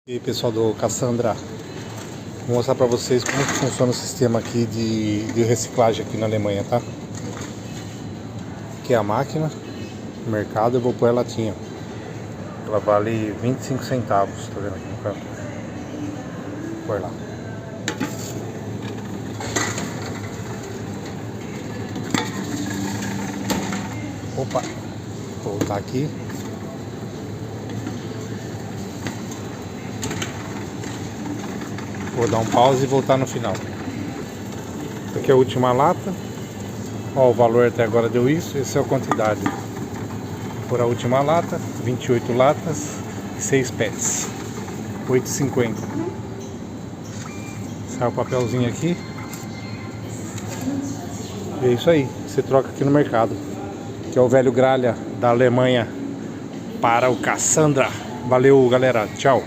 E aí, pessoal do Cassandra, vou mostrar para vocês como que funciona o sistema aqui de reciclagem aqui na Alemanha, tá? Aqui é a máquina, no mercado. Eu vou pôr a latinha. Ela vale 25 centavos, tá vendo aqui no canto? Vou pôr lá. Opa, vou voltar aqui. Vou dar um pause e voltar no final. Aqui é a última lata. Ó, o valor até agora deu isso. Essa é a quantidade. Por a última lata, 28 latas e 6 pets. 8,50. Sai o papelzinho aqui. E é isso aí. Você troca aqui no mercado. Que é o velho gralha da Alemanha para o Cassandra. Valeu, galera. Tchau.